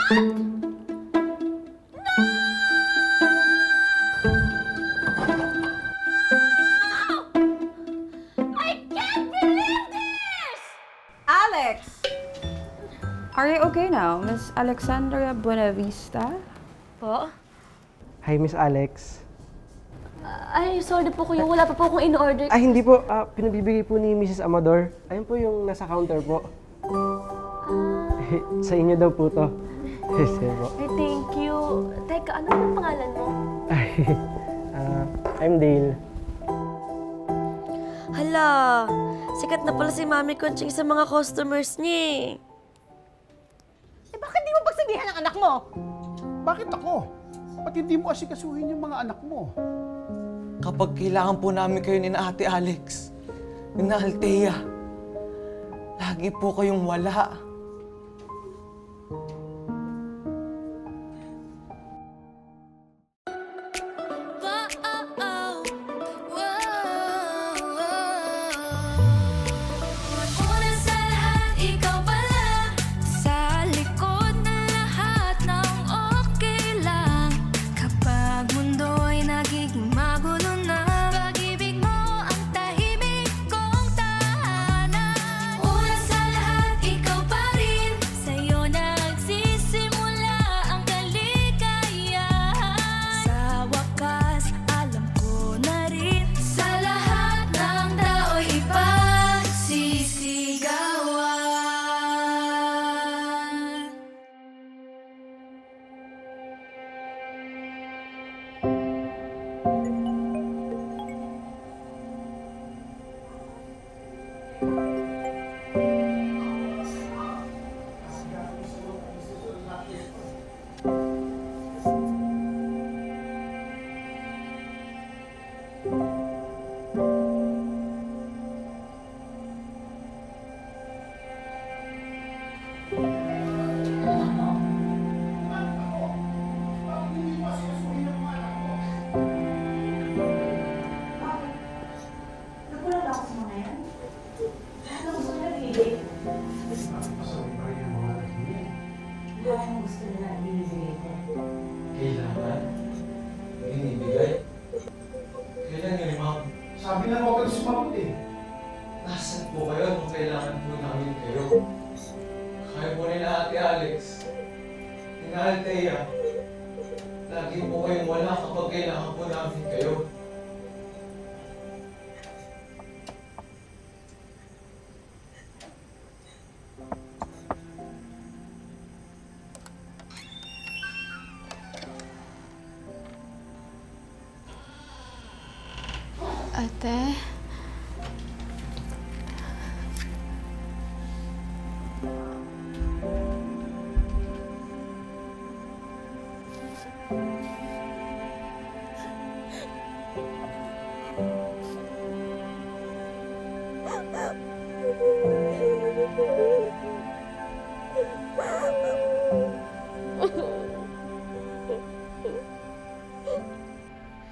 I can't believe this! Alex! Are you okay now, Miss Alexandria Buenavista? Po? Hi, Miss Alex. Ay, sorry po kuya. Wala pa po akong in-order. Ay, hindi po. Pinabibigay po ni Mrs. Amador. Ayun po yung nasa counter po. Sa inyo daw po to. Sige po. Ay, thank you. Teka, ano ang pangalan mo? Ay, I'm Dale. Hala, sikat na pala si Mami Conching sa mga customers niya. Eh bakit di mo pagsabihan ng anak mo? Bakit ako? Ba't hindi mo asikasuhin yung mga anak mo? Kapag kailangan po namin kayo ni na Ate Alex, ni na Althea, lagi po kayong wala. Una sa lahat, ikaw pala. Sa likod ng lahat ng okay lang. Kapag mundo'y nagiging magulo na, pag-ibig mo ang tahimik kong tahanan. Una sa lahat, ikaw pa rin. Sa'yo nagsisimula ang kaligayahan. Sa wakas, alam ko na rin. Sa lahat ng tao'y ipagsisigawan. Kailangan? Binibigay? Kailan yun, ma'am? Sabi na mo ako sumagot eh. Nasaan po kayo nung kailangan po namin kayo? Kaya po nila Ate Alex, ni na Althea, lagi po kayong wala kapag kailangan po namin kayo. Ate?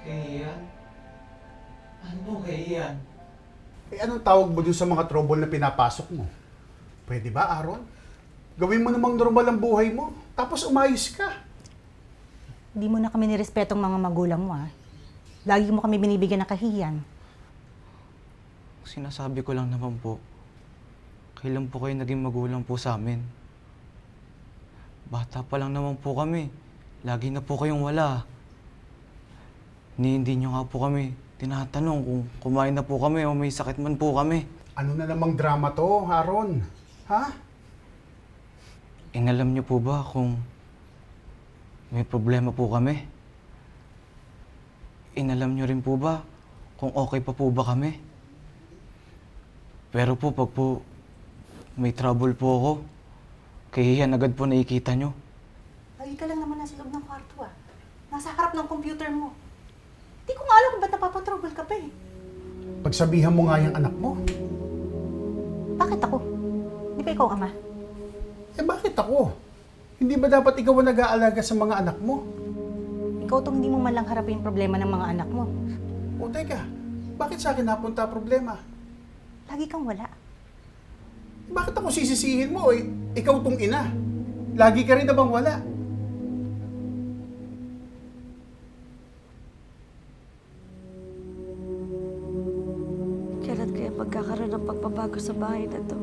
Kay Ian? Ano po kay Ian? Eh anong tawag mo dun sa mga trouble na pinapasok mo? Pwede ba, Aaron? Gawin mo namang normal ang buhay mo, tapos umayos ka. Hindi mo na kami nirespetong mga magulang mo, ah. Lagi mo kami binibigyan ng kahiyan. Sinasabi ko lang naman po, kailan po kayo naging magulang po sa amin? Bata pa lang naman po kami. Lagi na po kayong wala. Hindi nyo nga po kami tinatanong kung kumain na po kami o may sakit man po kami. Ano na namang drama to, Aaron? Ha? Inalam nyo po ba kung may problema po kami? Inalam nyo rin po ba kung okay pa po ba kami? Pero po, pag po may trouble po ako, kahihiyan agad po nakikita nyo. Lagi ka lang naman nasa loob ng kwarto, ah. Nasa harap ng computer mo. Di ko nga alam kung ba't napapatrouble ka pa eh. Pagsabihan mo nga yung anak mo. Bakit ako? Di ba ikaw ang ama? Eh bakit ako? Hindi ba dapat ikaw ang nag-aalaga sa mga anak mo? Ikaw tong hindi mo man lang harapin yung problema ng mga anak mo. O teka, bakit sa akin napunta problema? Lagi kang wala. Bakit ako sisisihin mo? Eh, ikaw tong ina. Lagi ka rin na bang wala? Kailan kaya magkakaroon ng pagbabago sa bahay na to?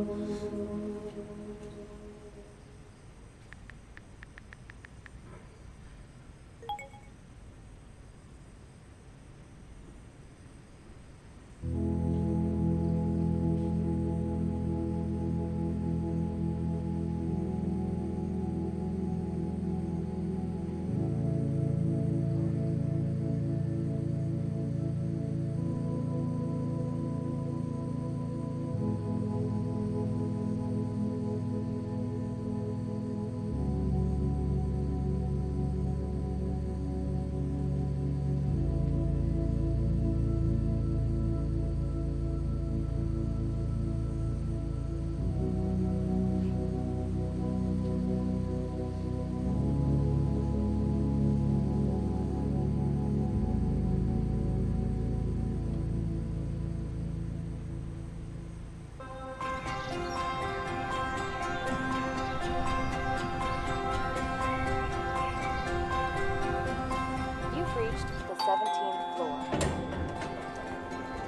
You've reached the 17th floor.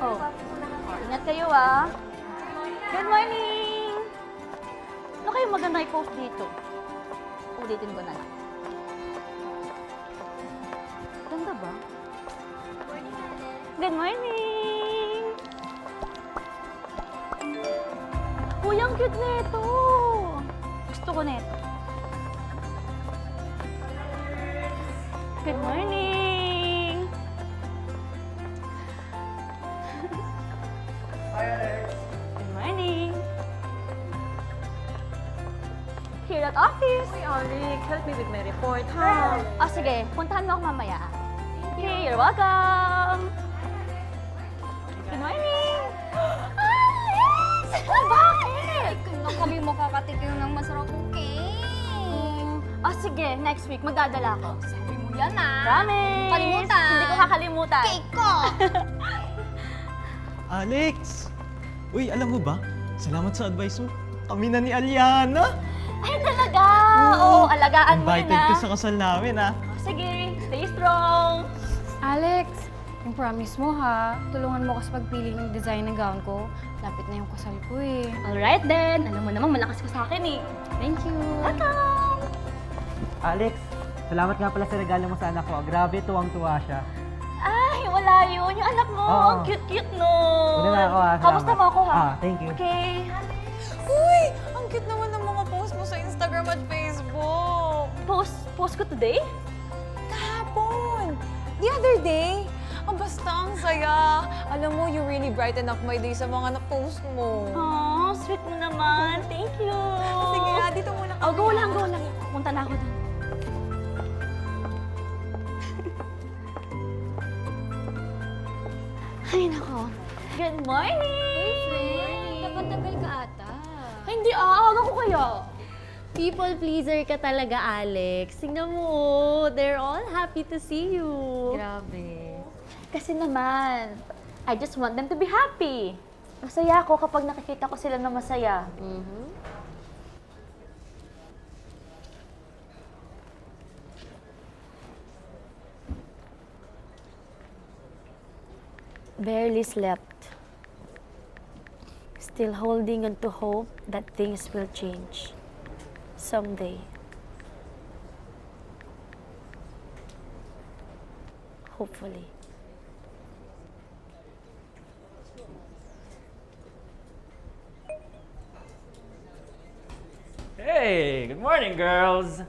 Oh, ingat kayo ah. Good morning! Ano kayo maganda i-post dito? Ulitin ko na lang. Ganda ba? Good morning! Uy, ang cute nito! Gusto ko nito. Good morning! Good morning! Here at office! Uy, Alex, help me with my report, ha? Ah, sige. Puntahan mo ako mamaya. Okay, you're welcome! Good morning! Alex! Bakit? Kailan kami makakatikim ng masarap kong cake? Ah, sige. Next week, magdadala ako. Sabi mo yan ah. Promise! Kalimutan. Hindi ko kakalimutan. Cake ko! Alex! Uy, alam mo ba? Salamat sa advice mo. Kami na ni Aliana. Ay, talaga! Oo, alagaan mo Invited na. ka sa kasal namin, ha? Sige, stay strong! Alex, yung promise mo ha, tulungan mo ako sa pagpili ng design ng gown ko. Lapit na yung kasal ko eh. Alright then, alam mo namang malakas ka sa akin eh. Thank you. Welcome! Alex, salamat nga pala sa regalo mo sa anak ko. Grabe, tuwang-tuwa siya. Ay, wala yun. Yung anak mo, Oo. ang cute-cute nun. Una na ako ha. Kamusta mo ako ha? Thank you. Okay. Uy, ang cute naman ng mga post mo sa Instagram at Facebook. Post ko today? Kahapon! The other day! Basta ang saya. Alam mo, you really brighten up my day sa mga na-post mo. Oh, sweet mo naman. Thank you. Sige, dito muna Oh, go lang. Punta na ako dun. Ay, nako. Good morning! Napatagal ka ata. Ay, hindi aga ko kaya. People pleaser ka talaga, Alex. Tingnan mo, they're all happy to see you. Grabe. Kasi naman, I just want them to be happy. Masaya ako kapag nakikita ko sila na masaya. Barely slept. Still holding on to hope that things will change. Someday. Hopefully. Hey, good morning, girls.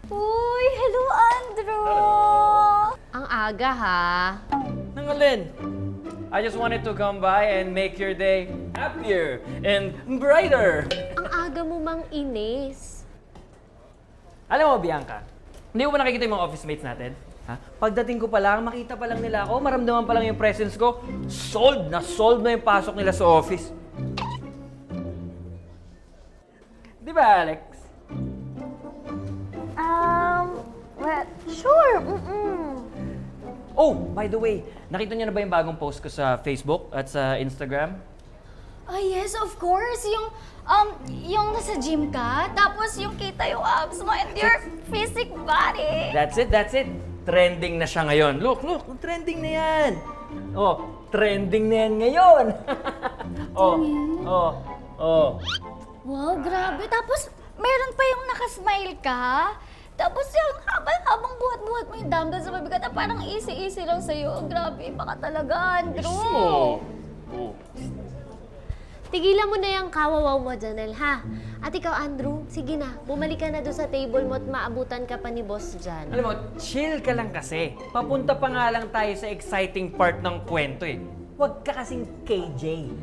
Uy, hello, Andrew! Ang aga, ha? Nangalin, I just wanted to come by and make your day happier and brighter. Ang aga mo mang inis. Alam mo, Bianca, hindi ko ba nakikita yung mga office mates natin? Ha? Pagdating ko pa lang, makita pa lang nila ako, maramdaman pa lang yung presence ko, solved na yung pasok nila sa office. Di ba, Alex? Well, sure. Oh, by the way, nakita niyo na ba yung bagong post ko sa Facebook at sa Instagram? Oh, yes, of course. Yung nasa gym ka, tapos yung kita yung abs mo and your physic body. That's it. Trending na siya ngayon. Look, trending na yan. Oh, trending na yan ngayon. oh. Wow, grabe. Tapos, meron pa yung nakasmile ka. Tapos yung habang buhat-buhat mo yung dumbbell sa mabigat na parang easy-easy lang sa'yo. Oh, grabe, baka talaga, Andrew. Tigilan mo na yung kawawaw mo, Janelle, ha? At ikaw, Andrew, sige na. Bumalik ka na doon sa table mo at maabutan ka pa ni boss dyan. Alam mo, chill ka lang kasi. Papunta pa nga lang tayo sa exciting part ng kwento eh. Huwag ka kasing KJ.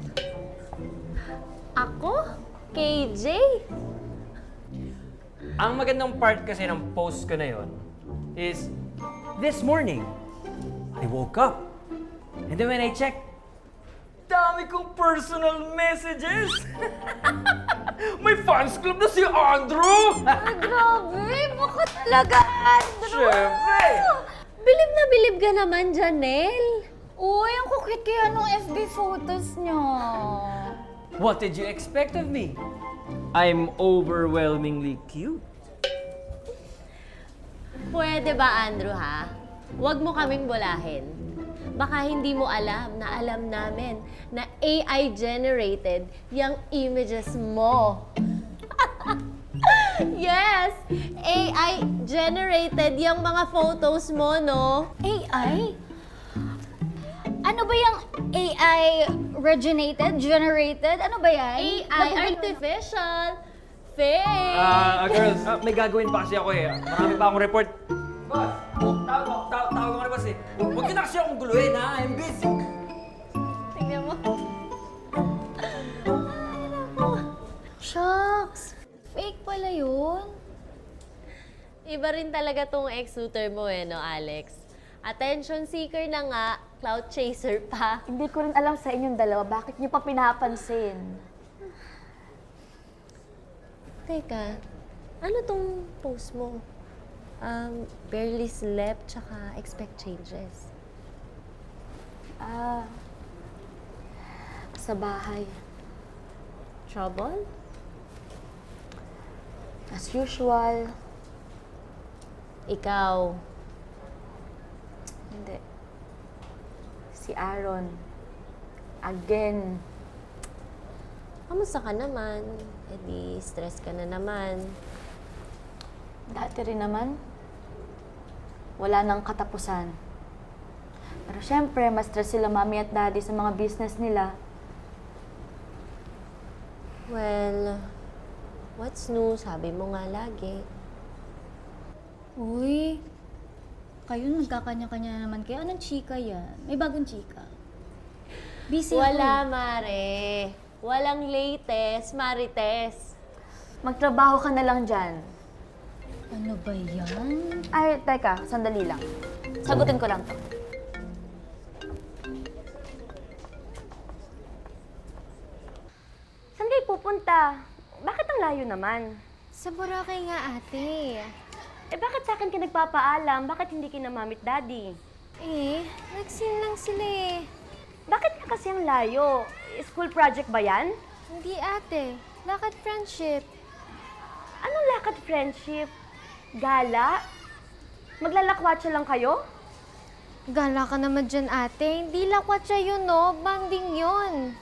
Ako? KJ? Ang magandang part kasi ng post ko na yon is, this morning, I woke up. And then when I checked, dami kong personal messages! May fans club na si Andrew! Ay, grabe. Baka talaga, Andrew. Siyempre! Bilib ka naman, Janelle. Uy, ang kukit kaya nung FB photos niyo. What did you expect of me? I'm overwhelmingly cute. Pwede ba, Andrew, ha? Huwag mo kaming bulahin. Baka hindi mo alam na alam namin na AI-generated yung images mo. Yes! AI-generated yung mga photos mo, no? AI? Ano ba yung AI generated? Ano ba yan? AI, artificial, fake. Girls, may gagawin pa kasi ako eh. Marami pa akong report. Boss, tawag ako na boss eh. Huwag ka na kasi akong guluhin ha, I'm busy. Tingnan mo. Shucks! Fake pala yun. Iba rin talaga tong ex-shooter mo eh, no, Alex? Attention seeker na nga, cloud chaser pa. Hindi ko rin alam sa inyong dalawa, bakit niyo pa pinapansin? Teka, ano tong post mo? Barely slept, tsaka expect changes. Sa bahay. Trouble? As usual. Ikaw, Hindi. Si Aaron. Again. kamusta ka naman? Eh di, stress ka na naman. Dati rin naman. Wala nang katapusan. Pero syempre, mas stress sila mami at daddy sa mga business nila. Well, what's new? Sabi mo nga lagi. Uy, kayo nagkakanya-kanya naman kayo. Anong chika yan? May bagong chika. Busy Wala, ako. Mare. Walang latest, Marites. Magtrabaho ka na lang dyan. Ano ba yan? Ay, teka, sandali lang. Sagutin ko lang to. Saan kayo pupunta? Bakit ang layo naman? Sa Boracay nga, ate. Eh, bakit sa akin ka nagpapaalam? Bakit hindi kina mamit daddy? Nagsin lang sila eh. Bakit ka kasi ang layo? School project ba yan? Hindi, ate. Lakad friendship. Anong lakad friendship? Gala? Maglalakwatsa lang kayo? Gala ka naman dyan, ate. Hindi lakwatsa yun, no? Banding yun.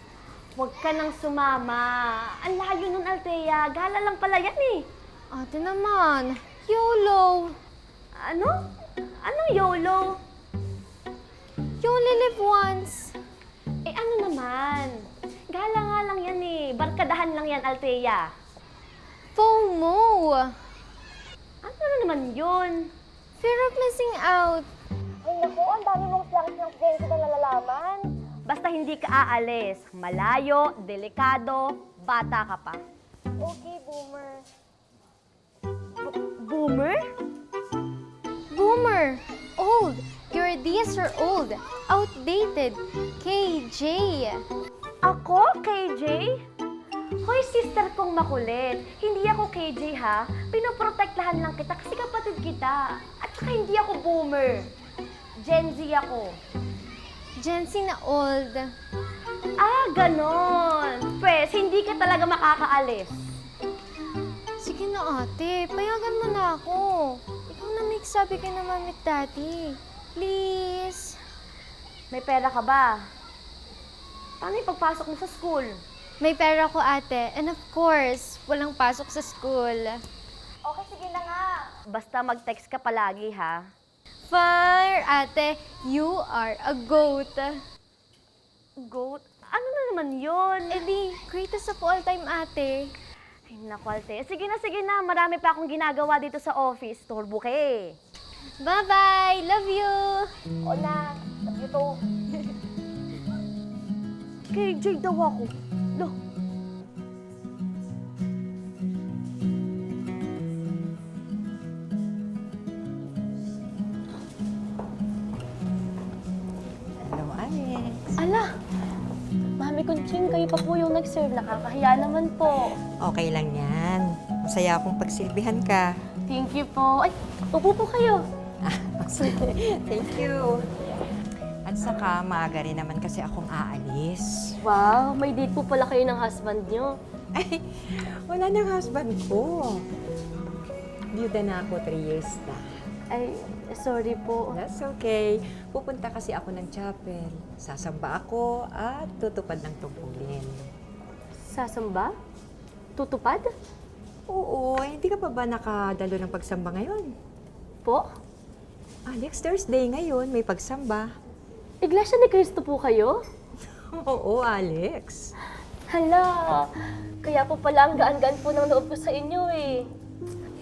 Huwag ka nang sumama. Ang layo nun, Althea. Gala lang pala yan eh. Ate naman, YOLO. Ano? Anong YOLO? You only live once. Eh ano naman? Gala nga lang yan eh. Barkadahan lang yan, Althea. FOMO. Ano na naman yun? Fear of missing out. Ay naku, ang dami mong slang-slang friends na nalalaman. Basta hindi ka aalis. Malayo, delikado, bata ka pa. Okay, boomer. Boomer? Boomer. Old. Your ideas are old. Outdated. KJ. Ako, KJ? Hoy, sister kong makulit. Hindi ako KJ ha. Pinoprotektahan lang kita kasi kapatid kita. At saka hindi ako boomer. Gen Z ako. Gen Z na old. Ah, ganon. pwes, hindi ka talaga makakaalis. Sige na ate, payagan mo na ako. Ikaw na may sabi kay na mami at daddy. Please. May pera ka ba? Paano yung pagpasok mo sa school? May pera ko ate, and of course, walang pasok sa school. Okay, sige na nga. Basta mag-text ka palagi, ha? Fire, ate, you are a goat. Goat? Ano na naman yun? Eh di, greatest of all time ate. Ay, naku, Alte. Sige na. Marami pa akong ginagawa dito sa office. Turbo ka eh. Bye-bye, love you. O na, love you too. KJ daw ako. Lo. Hello, Alex. Ala! Mami Conching, kayo pa po yung nag-serve. Nakakahiya naman po. Okay lang yan. Masaya akong pagsilbihan ka. Thank you po. Ay, upo po kayo. Thank you. At saka, maaga rin naman kasi akong aalis. Wow, may date po pala kayo ng husband nyo. Ay, wala nang husband ko. Byuda na ako 3 years na. Ay, sorry po. That's okay. Pupunta kasi ako ng chapel. Sasamba ako at tutupad ng tungkulin. Sasamba? Tutupad? Oo, hindi ka pa ba nakadalo ng pagsamba ngayon? Po? Alex, Thursday ngayon, may pagsamba. Iglesia ni Cristo po kayo? Oo, Alex. Hala, kaya po pala ang gaan-gaan po ng loob ko sa inyo eh.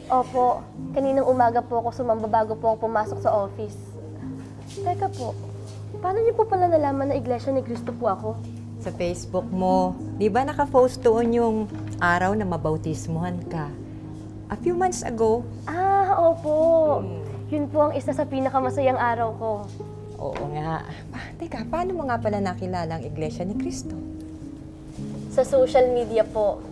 Opo, kaninang umaga po ako sumamba bago po ako pumasok sa office. Teka po, paano niyo po pala nalaman na Iglesia ni Cristo po ako? Sa Facebook mo, di ba naka-post doon yung araw na mabautismuhan ka? A few months ago. Ah, opo. Yun po ang isa sa pinakamasayang araw ko. Oo nga. Teka, paano mo nga pala nakilala ang Iglesia ni Cristo? Sa social media po.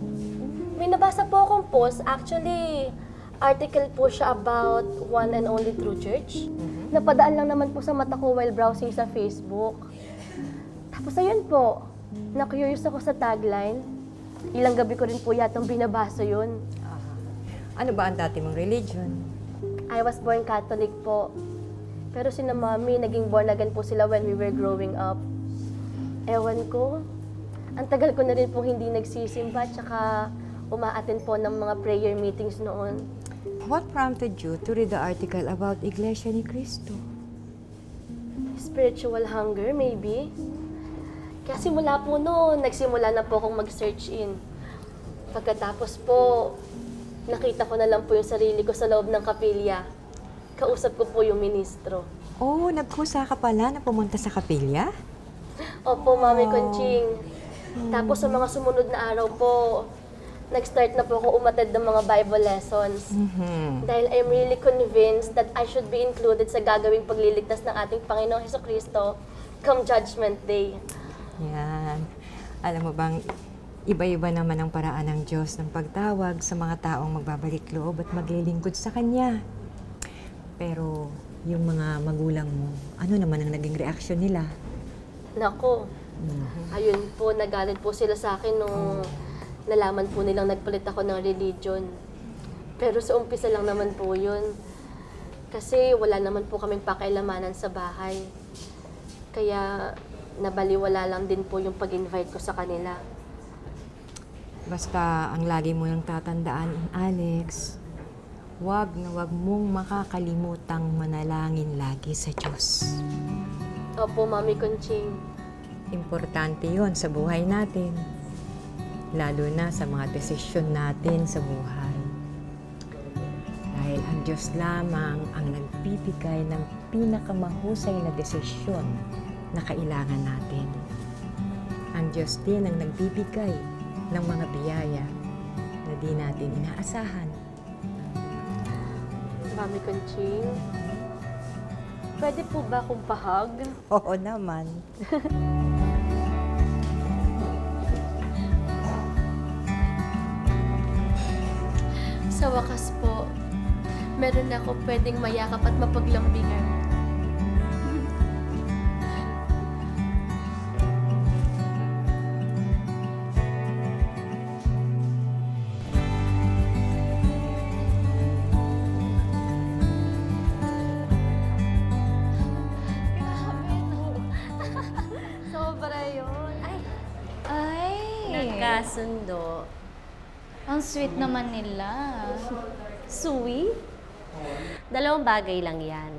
May nabasa po akong post. Actually, article po siya about one and only true church. Napadaan lang naman po sa mata ko while browsing sa Facebook. Tapos ayun po, na-curious ako sa tagline. Ilang gabi ko rin po yatang binabasa yun. Ano ba ang dati mong religion? I was born Catholic po. Pero sina Mami, naging born again po sila when we were growing up. Ewan ko, ang tagal ko na rin pong hindi nagsisimba tsaka umaattend po ng mga prayer meetings noon. What prompted you to read the article about Iglesia ni Cristo? Spiritual hunger, maybe? Kaya simula po noon, nagsimula na po akong mag-search in. Pagkatapos po, nakita ko na lang po yung sarili ko sa loob ng kapilya. Kausap ko po yung ministro. Oh, nagkusa ka pala na pumunta sa kapilya? Opo, Mami Conching. Tapos sa mga sumunod na araw po, nag-start na po ako umattend ng mga Bible lessons. Dahil I'm really convinced that I should be included sa gagawing pagliligtas ng ating Panginoong Hesukristo come Judgment Day. Yan. Alam mo bang, iba-iba naman ang paraan ng Diyos ng pagtawag sa mga taong magbabalik loob at maglilingkod sa Kanya. Pero yung mga magulang mo, ano naman ang naging reaksyon nila? Nako, ayun po, nagalit po sila sa akin nung nalaman po nilang nagpalit ako ng religion. Pero sa umpisa lang naman po yun. Kasi wala naman po kaming pakialamanan sa bahay. Kaya nabaliwala lang din po yung pag-invite ko sa kanila. Basta ang lagi mo yung tatandaan, Alex, wag na wag mong makakalimutang manalangin lagi sa Diyos. Opo, Mami Conching. Importante yon sa buhay natin. Lalo na sa mga desisyon natin sa buhay. Dahil ang Diyos lamang ang nagbibigay ng pinakamahusay na desisyon na kailangan natin. Ang Diyos din ang nagbibigay ng mga biyaya na di natin inaasahan. Mami Conching, pwede po ba akong pahag? Oo naman. Sa wakas po, meron na ako pwedeng mayakap at mapaglambingan. nagkasundo. Ang sweet naman nila. Sweet? Dalawang bagay lang yan.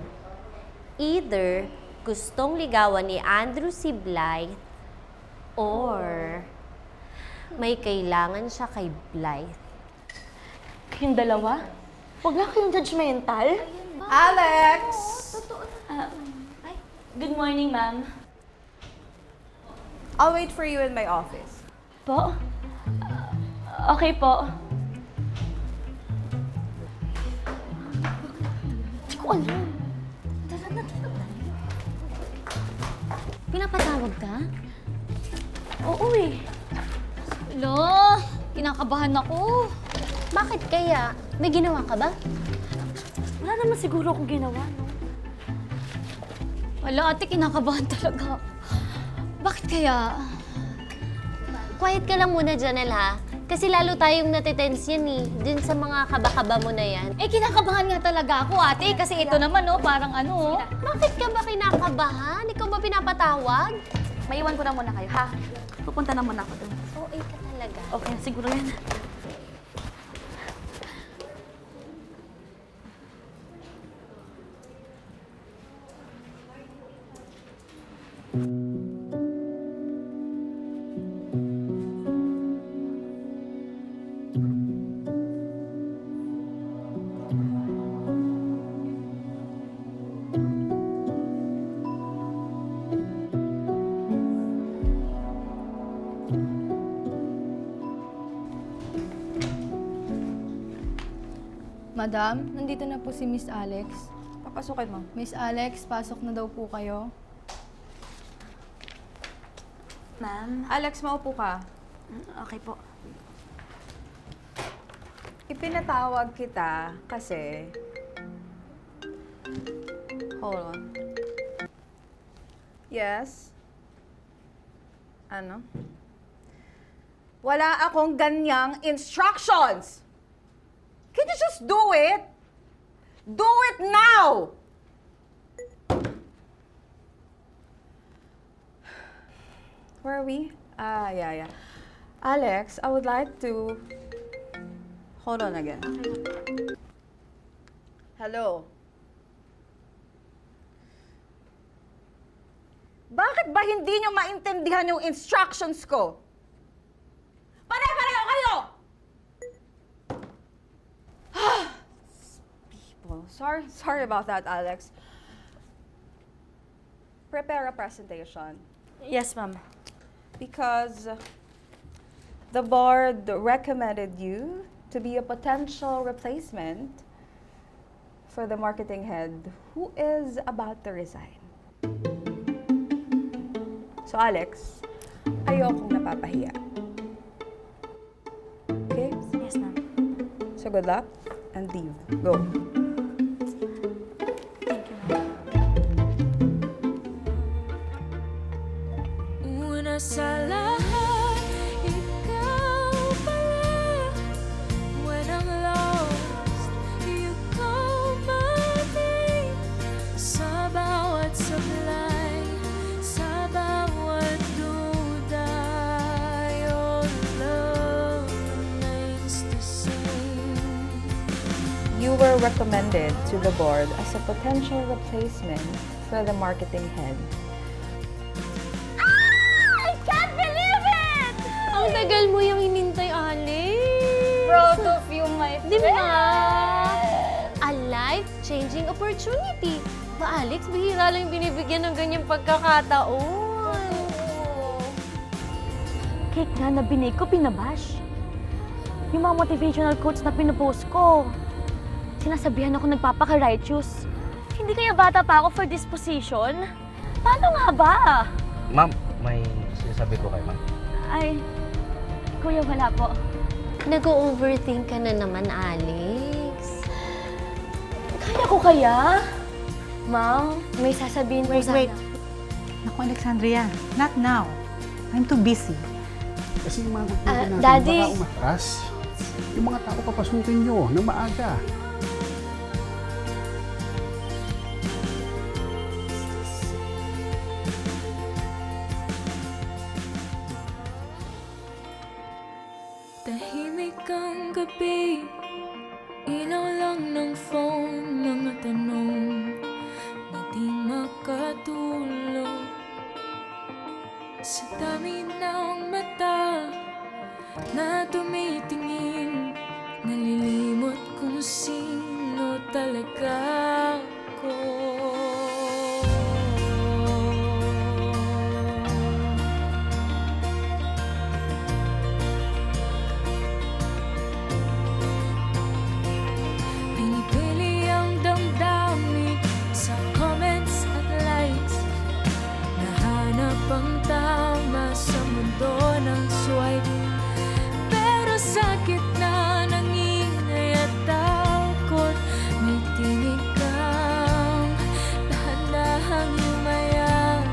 Either gustong ligawan ni Andrew si Blythe or may kailangan siya kay Blythe. Yung dalawa? Huwag lang kayong judgmental. Alex! Good morning, ma'am. I'll wait for you in my office. Po? Okay po. Hindi ko alam. Pinapatawag ka? Oo eh. Lo, kinakabahan ako. Bakit kaya? May ginawa ka ba? Wala naman siguro akong ginawa, no? Wala, ate, kinakabahan talaga. Bakit kaya? Quiet ka lang muna, Janelle, ha? Kasi lalo tayong natitense yan, eh. Dun sa mga kaba-kaba mo na yan. Eh, kinakabahan nga talaga ako, ate. Kasi ito naman, oh, parang ano, oh. Bakit ka ba kinakabahan? Ikaw ba pinapatawag? Maiwan ko na muna kayo, ha? Pupunta na muna ako doon. Oo, ka talaga. Okay, siguro yan. Madam, nandito na po si Miss Alex. Papasukin mo. Miss Alex, pasok na daw po kayo. Ma'am? Alex, maupo ka. Okay po. Ipinatawag kita kasi... Hold on. Yes? Ano? Wala akong ganyang instructions! Can you just do it? Do it now! Where are we? Yeah. Alex, I would like to... Hold on again. Hello? Bakit ba hindi nyo maintindihan yung instructions ko? Pare-pareho kayo! People. Sorry about that, Alex. Prepare a presentation. Yes, ma'am. Because the board recommended you to be a potential replacement for the marketing head who is about to resign. So Alex, ayokong napapahiya. Okay? Yes, ma'am. So good luck and leave. Go. Thank you, ma'am. Una sa lahat, ikaw pala. When I'm lost, ikaw mating. Sa bawat sablay, sa bawat duda, your love remains the same. You were recommended to the board as a potential replacement for the marketing head. I can't believe it! Ang tagal mo yung hinintay, Alex. Proud of you, my Di ba? A life-changing opportunity. Ba, Alex, bihira lang yung binibigyan ng ganyang pagkakataon. Cake nga na binake ko, pinabash. Yung mga motivational quotes na pinupost ko, sinasabihan ako nagpapaka-righteous. Hindi kaya bata pa ako for this position? Paano nga ba? Ma'am, may sinasabi ko kay ma'am. Ay, kuya, wala po. Nag-overthink ka na naman, Alex. Kaya ko kaya? Ma'am, may sasabihin ko sana. Naku, Alexandria, not now. I'm too busy. Kasi yung mga magpapin natin, Daddy. baka umatras. Yung mga tao papasukin nyo ng maaga. gabi, ilaw lang ng phone, mga tanong na di makatulog. Sa dami ng mata na tumitingin, nalilimot kung sino talaga ako. Pinipili ang damdamin sa comments at likes, nahanap ang tama sa mundo ng swipe. Pero sa gitna ng ingay at takot, may tinig kang dahan-dahang yumayakap.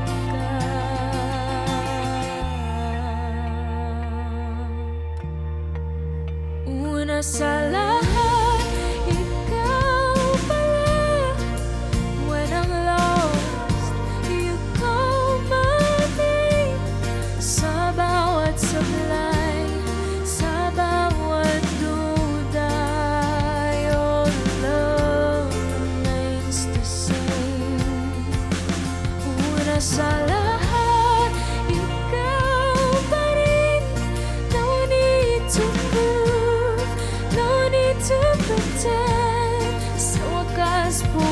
Una sa lahat, ikaw pala. When I'm lost, you call my name. Sa bawat sablay, sa bawat duda, your love remains the same. Una sa lahat, ikaw pa rin. No need to prove, no need to pretend. Sa wakas po